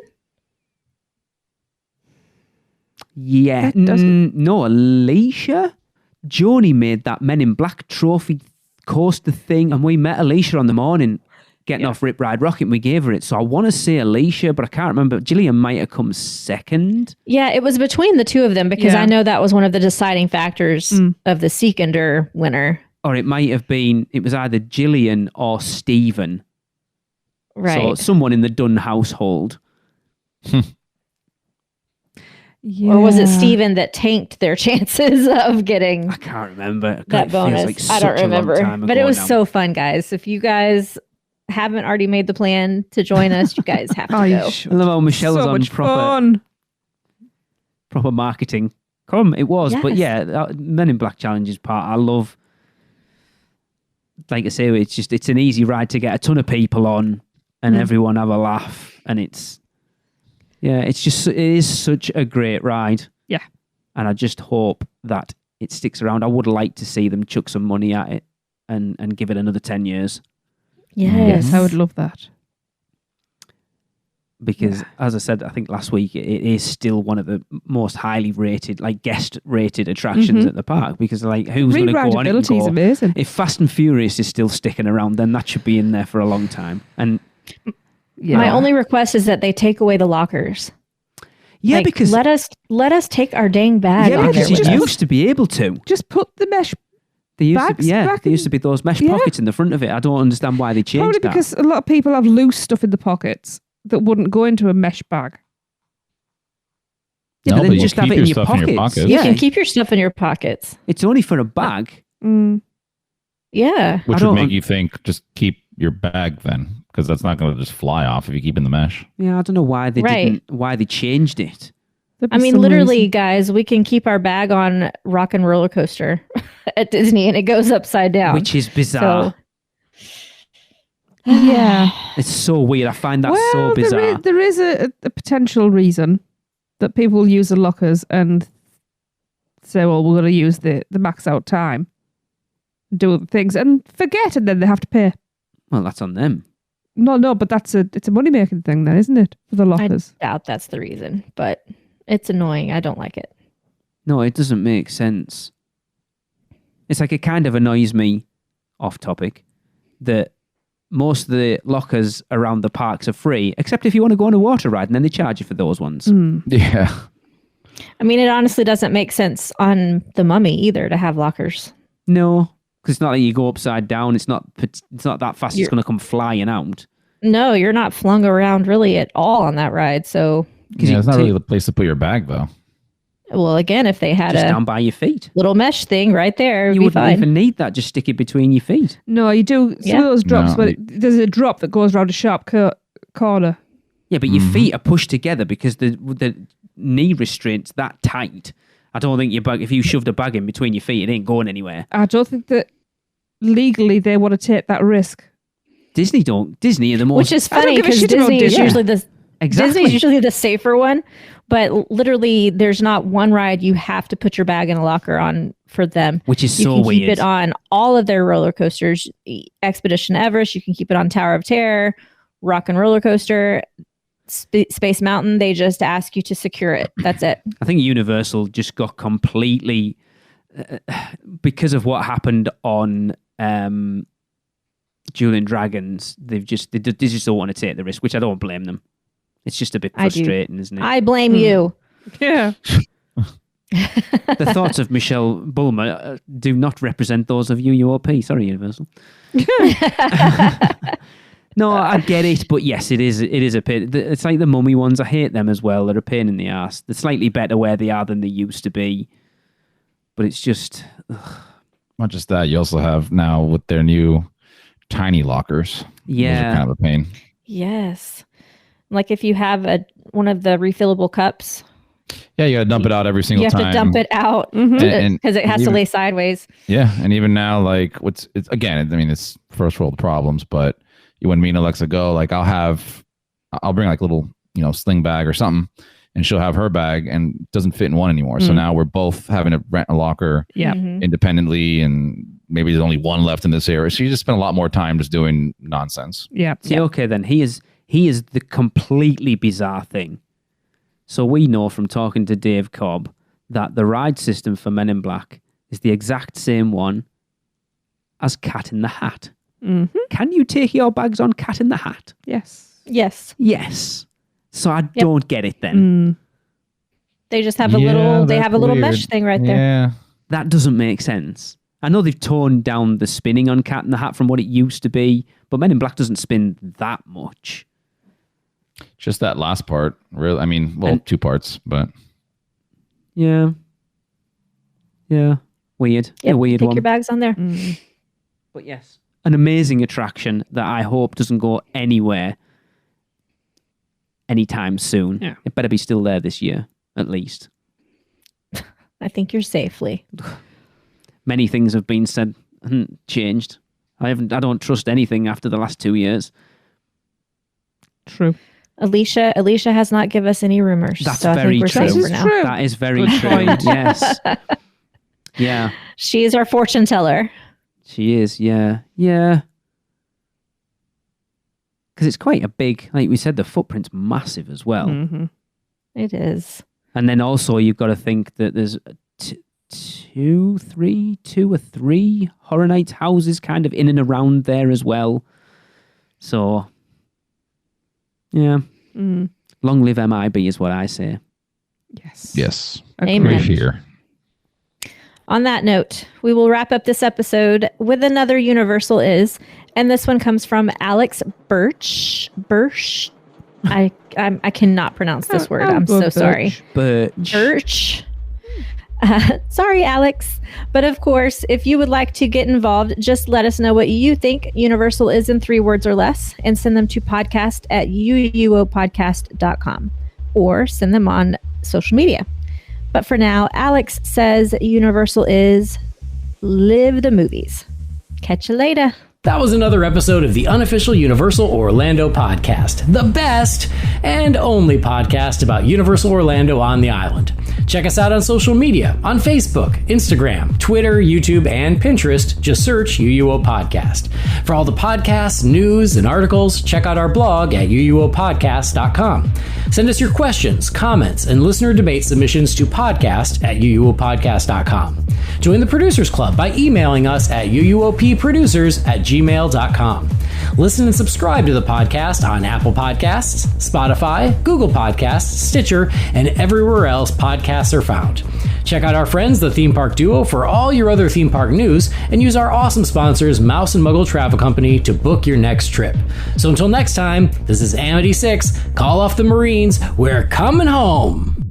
Yeah. No, Alicia? Joni made that Men in Black trophy coaster thing, and we met Alicia on the morning. getting off Rip Ride Rocket, and we gave her it. So I want to say Alicia, but I can't remember. Gillian might have come second. Yeah, it was between the two of them because I know that was one of the deciding factors of the Seekender winner. Or it might have been, it was either Gillian or Stephen. Right. So someone in the Dunn household. Yeah. Or was it Stephen that tanked their chances of getting I can't remember. that bonus? Like I don't remember. But it was now. so fun, guys. If you guys haven't already made the plan to join us, you guys have to go. I love how Michelle's so on much proper fun. marketing. It was. Yes. But yeah, that Men in Black Challenges part, I love. Like I say, it's an easy ride to get a ton of people on and everyone have a laugh. And it is such a great ride. Yeah. And I just hope that it sticks around. I would like to see them chuck some money at it and give it another 10 years. Yes, I would love that. Because, as I said, I think last week, it is still one of the most highly rated, like guest-rated attractions at the park. Because, like, who's going to go on it and Rewritability is go, amazing. if Fast and Furious is still sticking around, then that should be in there for a long time. And My only request is that they take away the lockers. yeah, Like, because let us take our dang bag on there because with you us. used to be able to. Just put the mesh. There Bags back used to be those mesh Yeah. pockets in the front of it. I don't understand why they changed Probably that. because a lot of people have loose stuff in the pockets that wouldn't go into a mesh bag. Yeah, No, but then but you just have keep it in your your stuff in your pockets. pockets. You Yeah, can keep your stuff in your pockets. it's only for a bag. Yeah. Which I don't would make un- you think, just keep your bag then, because that's not going to just fly off if you keep in the mesh. Yeah, I don't know why they Right. why they changed it. There'd I be mean, some literally, reason. guys, we can keep our bag on Rock and Roller Coaster at Disney and it goes upside down. Which is bizarre. Yeah. It's so weird. I find that so Well, bizarre. there is a potential reason that people use the lockers and say, well, we're going to use the max out time, do other things, and forget, and then they have to pay. Well, that's on them. No, but it's a money making thing then, isn't it? For the I lockers. doubt that's the reason, but it's annoying. I don't like it. No, it doesn't make sense. It's like it kind of annoys me, off topic, that most of the lockers around the parks are free, except if you want to go on a water ride and then they charge you for those ones. Yeah. I mean, it honestly doesn't make sense on the Mummy either to have lockers. No, because it's not like you go upside down. It's not that fast. It's going to come flying out. No, you're not flung around really at all on that ride. So, Yeah, it's not really the place to put your bag, though. well, again, if they had Just a down by your feet. little mesh thing right there, it'd You be wouldn't fine. even need that. Just stick it between your feet. No, you do some Yeah. of those drops No, where there's a drop that goes around a sharp corner. Yeah, but your feet are pushed together because the knee restraint's that tight. I don't think your bag, if you shoved a bag in between your feet, it ain't going anywhere. I don't think that legally they want to take that risk. Disney are the most... Which is I don't funny give a because shit about Disney is Disney. usually the Exactly. Disney's usually the safer one, but literally there's not one ride you have to put your bag in a locker on for them. Which is You so can weird. keep it on all of their roller coasters. Expedition Everest, you can keep it on Tower of Terror, Rock and Roller Coaster, Space Mountain. They just ask you to secure it. That's it. I think Universal just got completely... because of what happened on Dueling Dragons, they just don't want to take the risk, which I don't blame them. It's just a bit I do. frustrating, isn't it? I blame you. Yeah. The thoughts of Michelle Bulmer do not represent those of UUOP. Sorry, Universal. No, I get it, but yes, it is a pain. It's like the Mummy ones. I hate them as well. They're a pain in the ass. They're slightly better where they are than they used to be, but it's just... Not just that, you also have now with their new tiny lockers. Yeah. Those are kind of a pain. Yes. Like if you have one of the refillable cups, Yeah, you got to dump it out every single you have time. to dump it out Mhm. because it has to even- lay sideways. Yeah, and even now, like, it's again, I mean, it's first world problems, but when me and Alexa go, like, I'll bring like a little, sling bag or something, and she'll have her bag and it doesn't fit in one anymore. So now we're both having to rent a locker Yeah. Mhm. independently, and maybe there's only one left in this area. So you just spend a lot more time just doing nonsense. Yeah. See, okay, then he is the completely bizarre thing. So we know from talking to Dave Cobb that the ride system for Men in Black is the exact same one as Cat in the Hat. Can you take your bags on Cat in the Hat? Yes. Yes. Yes. So I don't get it then. They just have a little. They have a little mesh thing right there. Yeah. That doesn't make sense. I know they've toned down the spinning on Cat in the Hat from what it used to be, but Men in Black doesn't spin that much. Just that last part. Really, I mean, well, 2 parts, but yeah. Weird. Yep, A weird take one. your bags on there. But yes, an amazing attraction that I hope doesn't go anywhere anytime soon. Yeah. It better be still there this year, at least. I think you're safely. Many things have been said and changed. I don't trust anything after the last 2 years. True. Alicia has not given us any rumors. That's so I very think we're true. safe for now. True. That is very Good true. point. Yes. Yeah. She is our fortune teller. She is, yeah. Yeah. Because it's quite a big, like we said, the footprint's massive as well. It is. And then also you've got to think that there's two or three Horror Nights houses kind of in and around there as well. So, yeah. Long live MIB is what I say. yes. Amen. Right here. On that note, we will wrap up this episode with another Universal Is, and this one comes from Alex Birch. I cannot pronounce this word. I'm so sorry. Birch. Sorry, Alex. But of course, if you would like to get involved, just let us know what you think Universal is in 3 words or less and send them to podcast@uuopodcast.com or send them on social media. But for now, Alex says Universal is live the movies. Catch you later. That was another episode of the Unofficial Universal Orlando podcast, the best and only podcast about Universal Orlando on the island. Check us out on social media, on Facebook, Instagram, Twitter, YouTube, and Pinterest. Just search UUO Podcast. For all the podcasts, news, and articles, check out our blog at uuopodcast.com. Send us your questions, comments, and listener debate submissions to podcast@uuopodcast.com. Join the Producers Club by emailing us at uuopproducers@gmail.com. Listen and subscribe to the podcast on Apple Podcasts, Spotify, Google Podcasts, Stitcher, and everywhere else podcasts are found. Check out our friends, the Theme Park Duo, for all your other theme park news, and use our awesome sponsors, Mouse and Muggle Travel Company, to book your next trip. So until next time, this is Amity 6. Call off the Marines. We're coming home.